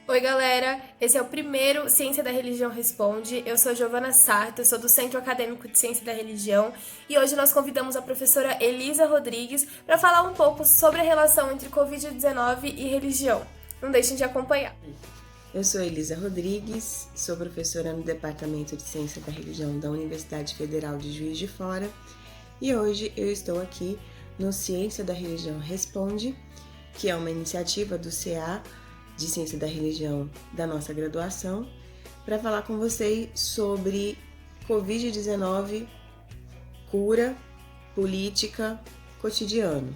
Oi, galera! Esse é o primeiro Ciência da Religião Responde. Eu sou Giovana Sarto, sou do Centro Acadêmico de Ciência da Religião e hoje nós convidamos a professora Elisa Rodrigues para falar um pouco sobre a relação entre Covid-19 e religião. Não deixem de acompanhar. Eu sou Elisa Rodrigues, sou professora no Departamento de Ciência da Religião da Universidade Federal de Juiz de Fora e hoje eu estou aqui no Ciência da Religião Responde, que é uma iniciativa do CA de Ciência da Religião da nossa graduação, para falar com vocês sobre Covid-19, cura, política, cotidiano.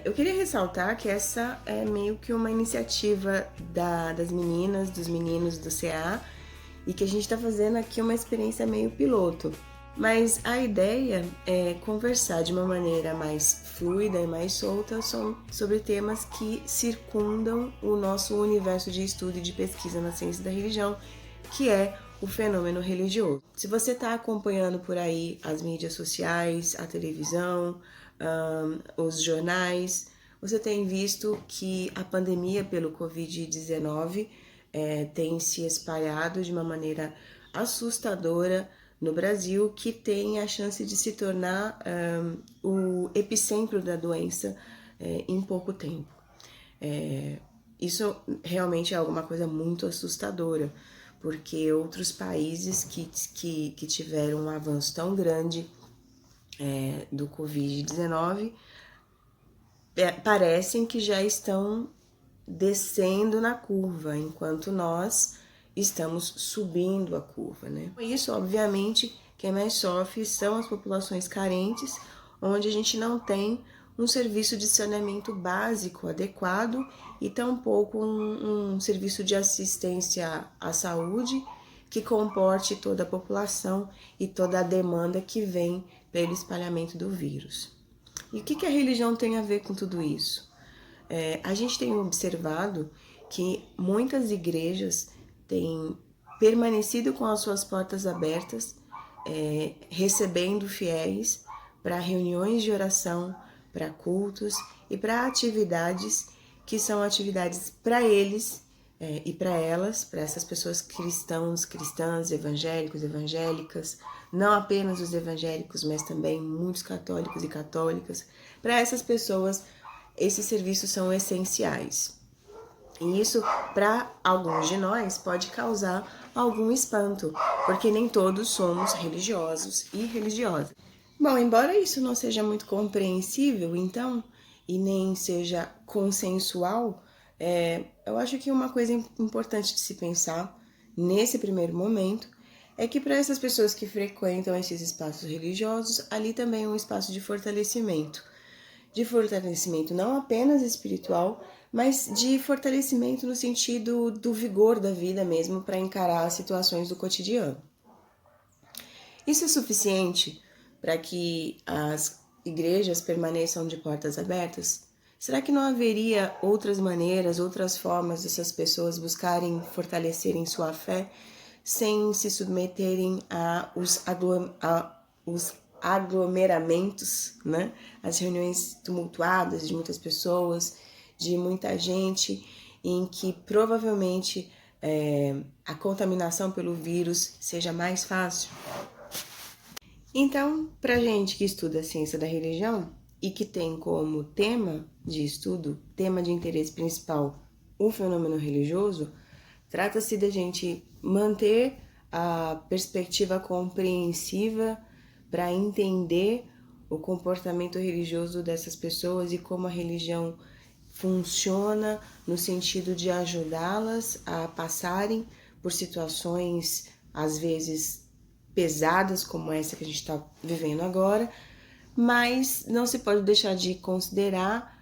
Eu queria ressaltar que essa é meio que uma iniciativa das meninas, dos meninos do CA e que a gente está fazendo aqui uma experiência meio piloto. Mas a ideia é conversar de uma maneira mais fluida e mais solta sobre temas que circundam o nosso universo de estudo e de pesquisa na ciência da religião, que é o fenômeno religioso. Se você está acompanhando por aí as mídias sociais, a televisão, os jornais, você tem visto que a pandemia pelo Covid-19 tem se espalhado de uma maneira assustadora no Brasil, que tem a chance de se tornar o epicentro da doença em pouco tempo. Isso realmente é alguma coisa muito assustadora, porque outros países que tiveram um avanço tão grande do Covid-19 parecem que já estão descendo na curva, enquanto nós estamos subindo a curva, né? Isso, obviamente, quem mais sofre são as populações carentes, onde a gente não tem um serviço de saneamento básico adequado e tampouco um serviço de assistência à saúde que comporte toda a população e toda a demanda que vem pelo espalhamento do vírus. E o que a religião tem a ver com tudo isso? A gente tem observado que muitas igrejas têm permanecido com as suas portas abertas, recebendo fiéis para reuniões de oração, para cultos e para atividades que são atividades para eles e para elas, para essas pessoas cristãos, cristãs, evangélicos, evangélicas, não apenas os evangélicos, mas também muitos católicos e católicas. Para essas pessoas, esses serviços são essenciais. E isso, para alguns de nós, pode causar algum espanto, porque nem todos somos religiosos e religiosas. Bom, embora isso não seja muito compreensível, então, e nem seja consensual, eu acho que uma coisa importante de se pensar nesse primeiro momento é que para essas pessoas que frequentam esses espaços religiosos, ali também é um espaço de fortalecimento não apenas espiritual, mas de fortalecimento no sentido do vigor da vida mesmo para encarar as situações do cotidiano. Isso é suficiente para que as igrejas permaneçam de portas abertas? Será que não haveria outras maneiras, outras formas dessas pessoas buscarem fortalecerem sua fé sem se submeterem aos aglomeramentos, né? As reuniões tumultuadas de muitas pessoas, de muita gente, em que provavelmente a contaminação pelo vírus seja mais fácil? Então, para gente que estuda a ciência da religião e que tem como tema de estudo, tema de interesse principal, o fenômeno religioso, trata-se da gente manter a perspectiva compreensiva para entender o comportamento religioso dessas pessoas e como a religião funciona no sentido de ajudá-las a passarem por situações, às vezes, pesadas, como essa que a gente está vivendo agora, mas não se pode deixar de considerar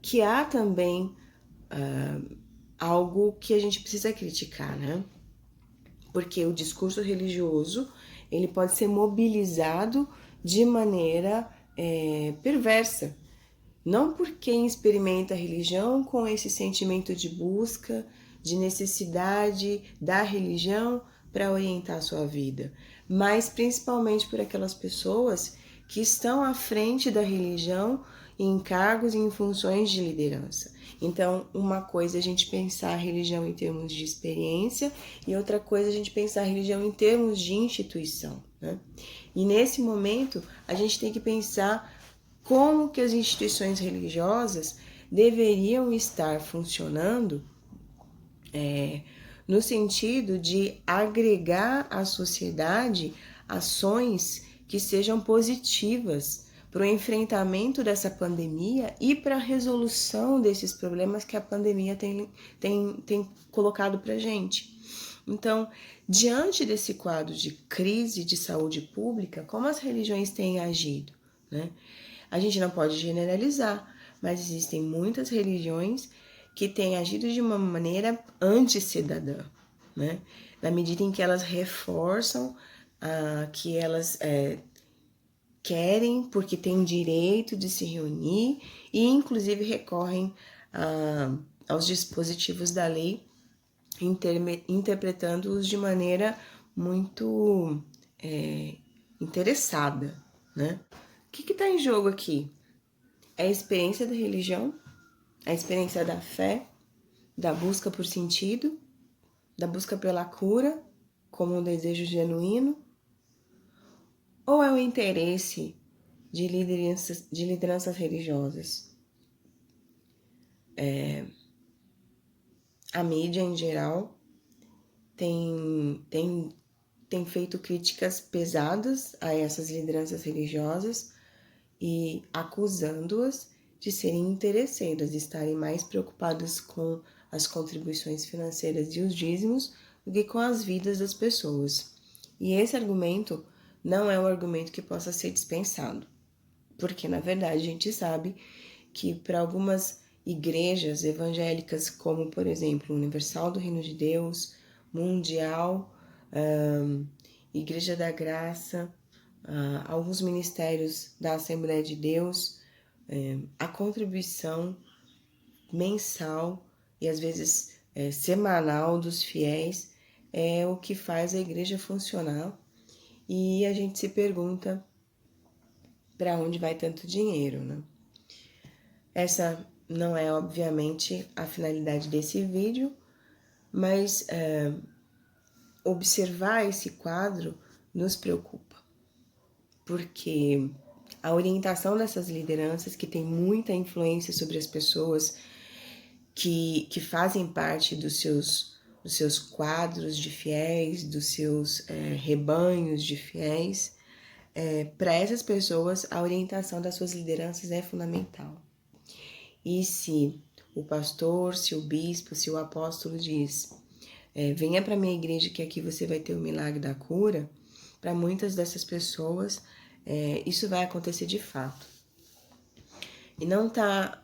que há também algo que a gente precisa criticar, né? Porque o discurso religioso ele pode ser mobilizado de maneira perversa. Não por quem experimenta a religião com esse sentimento de busca, de necessidade da religião para orientar a sua vida, mas principalmente por aquelas pessoas que estão à frente da religião em cargos e em funções de liderança. Então, uma coisa é a gente pensar a religião em termos de experiência e outra coisa é a gente pensar a religião em termos de instituição, né? E nesse momento, a gente tem que pensar como que as instituições religiosas deveriam estar funcionando no sentido de agregar à sociedade ações que sejam positivas para o enfrentamento dessa pandemia e para a resolução desses problemas que a pandemia tem colocado para a gente. Então, diante desse quadro de crise de saúde pública, como as religiões têm agido, né? A gente não pode generalizar, mas existem muitas religiões que têm agido de uma maneira antiscidadã, né? Na medida em que elas reforçam que elas querem, porque têm direito de se reunir e, inclusive, recorrem aos dispositivos da lei, interpretando-os de maneira muito interessada, né? O que está em jogo aqui? É a experiência da religião, a experiência da fé, da busca por sentido, da busca pela cura como um desejo genuíno? Ou é o interesse de lideranças religiosas? A mídia, em geral, tem feito críticas pesadas a essas lideranças religiosas e acusando-as de serem interesseiras, de estarem mais preocupadas com as contribuições financeiras e os dízimos do que com as vidas das pessoas. E esse argumento não é um argumento que possa ser dispensado, porque, na verdade, a gente sabe que para algumas igrejas evangélicas, como, por exemplo, Universal do Reino de Deus, Mundial, Igreja da Graça, alguns ministérios da Assembleia de Deus, a contribuição mensal e às vezes semanal dos fiéis é o que faz a igreja funcionar, e a gente se pergunta para onde vai tanto dinheiro, né? Essa não é, obviamente, a finalidade desse vídeo, mas observar esse quadro nos preocupa, porque a orientação dessas lideranças, que tem muita influência sobre as pessoas que fazem parte dos seus quadros de fiéis, dos seus rebanhos de fiéis, para essas pessoas a orientação das suas lideranças é fundamental. E se o pastor, se o bispo, se o apóstolo diz, venha para a minha igreja que aqui você vai ter o milagre da cura, para muitas dessas pessoas isso vai acontecer de fato. E não está,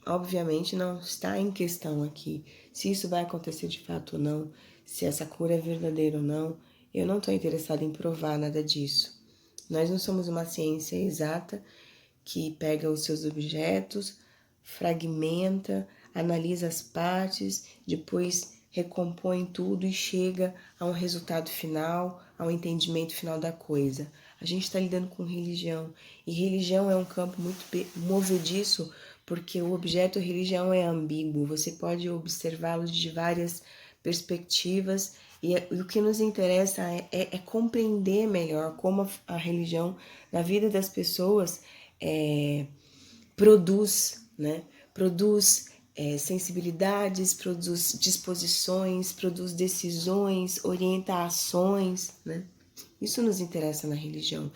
obviamente não está em questão aqui se isso vai acontecer de fato ou não, se essa cura é verdadeira ou não. Eu não estou interessada em provar nada disso. Nós não somos uma ciência exata que pega os seus objetos, fragmenta, analisa as partes, depois recompõe tudo e chega a um resultado final, ao entendimento final da coisa. A gente está lidando com religião, e religião é um campo muito movediço, porque o objeto religião é ambíguo, você pode observá-lo de várias perspectivas, e o que nos interessa é compreender melhor como a religião na vida das pessoas produz, né? Produz sensibilidades, produz disposições, produz decisões, orienta ações, né? Isso nos interessa na religião.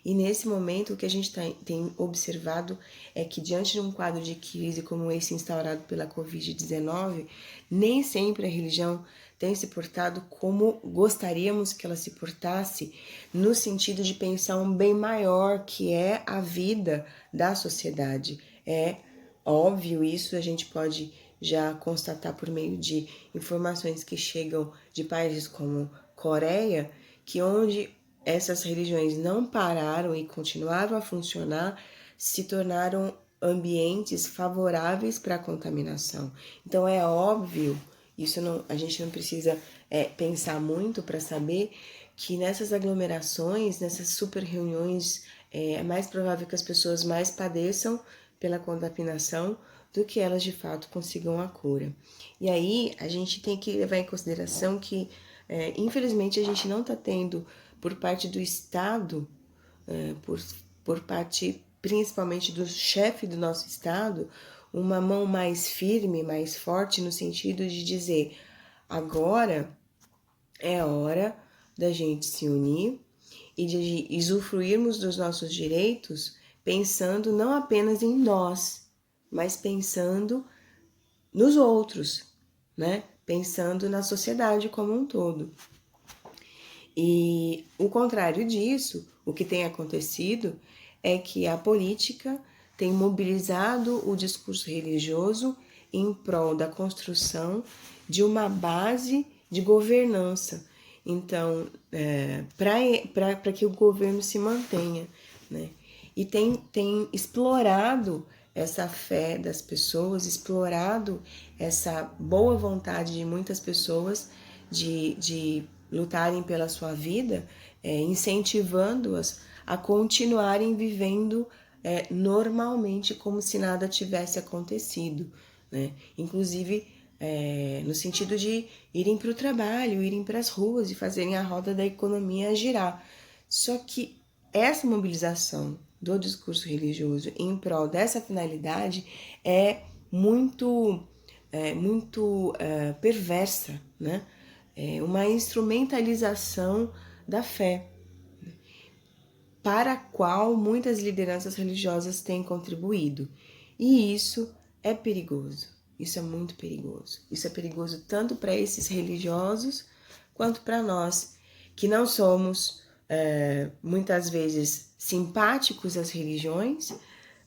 E nesse momento o que a gente tem observado é que diante de um quadro de crise como esse instaurado pela Covid-19, nem sempre a religião tem se portado como gostaríamos que ela se portasse, no sentido de pensar um bem maior, que é a vida da sociedade. É óbvio isso, a gente pode já constatar por meio de informações que chegam de países como Coreia, que onde essas religiões não pararam e continuaram a funcionar, se tornaram ambientes favoráveis para a contaminação. Então é óbvio, a gente não precisa pensar muito para saber que nessas aglomerações, nessas super reuniões é mais provável que as pessoas mais padeçam pela contaminação do que elas de fato consigam a cura. E aí a gente tem que levar em consideração que, infelizmente, a gente não está tendo, por parte do Estado, por parte principalmente do chefe do nosso Estado, uma mão mais firme, mais forte, no sentido de dizer: agora é hora da gente se unir e de usufruirmos dos nossos direitos, pensando não apenas em nós, mas pensando nos outros, né? Pensando na sociedade como um todo. E o contrário disso, o que tem acontecido é que a política tem mobilizado o discurso religioso em prol da construção de uma base de governança. Então, para que o governo se mantenha, né? E tem explorado essa fé das pessoas, explorado essa boa vontade de muitas pessoas de lutarem pela sua vida, incentivando-as a continuarem vivendo normalmente, como se nada tivesse acontecido, né? Inclusive, no sentido de irem para o trabalho, irem para as ruas e fazerem a roda da economia girar. Só que essa mobilização do discurso religioso em prol dessa finalidade é muito perversa, né? É uma instrumentalização da fé, para a qual muitas lideranças religiosas têm contribuído. E isso é perigoso, isso é muito perigoso. Isso é perigoso tanto para esses religiosos, quanto para nós, que não somos, muitas vezes, simpáticos às religiões,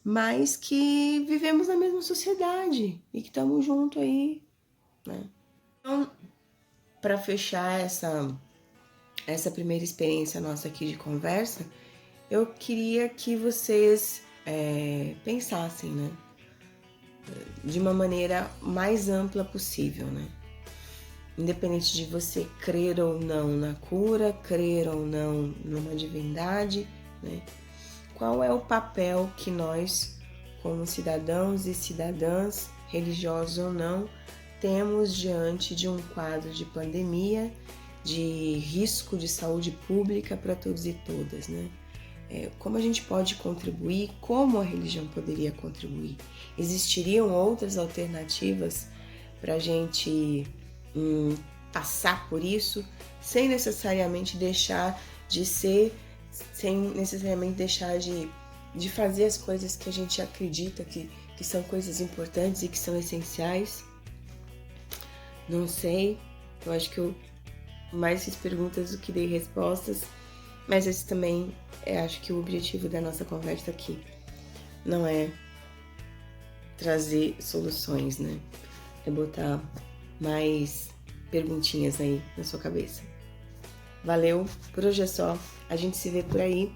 mas que vivemos na mesma sociedade e que estamos juntos aí, né? Então, para fechar essa primeira experiência nossa aqui de conversa, eu queria que vocês pensassem, né, de uma maneira mais ampla possível, né? Independente de você crer ou não na cura, crer ou não numa divindade, né? Qual é o papel que nós, como cidadãos e cidadãs, religiosos ou não, temos diante de um quadro de pandemia, de risco de saúde pública para todos e todas, né? Como a gente pode contribuir, como a religião poderia contribuir? Existiriam outras alternativas para a gente passar por isso, sem necessariamente deixar de ser, sem necessariamente deixar de fazer as coisas que a gente acredita que são coisas importantes e que são essenciais? Não sei, eu acho que eu mais fiz perguntas do que dei respostas, mas esse também acho que o objetivo da nossa conversa aqui não é trazer soluções, né? É botar mais perguntinhas aí na sua cabeça. Valeu, por hoje é só. A gente se vê por aí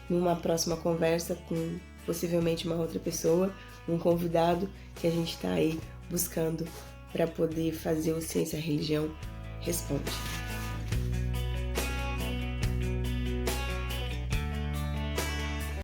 numa próxima conversa com possivelmente uma outra pessoa, um convidado que a gente tá aí buscando para poder fazer o Ciência Religião Responde.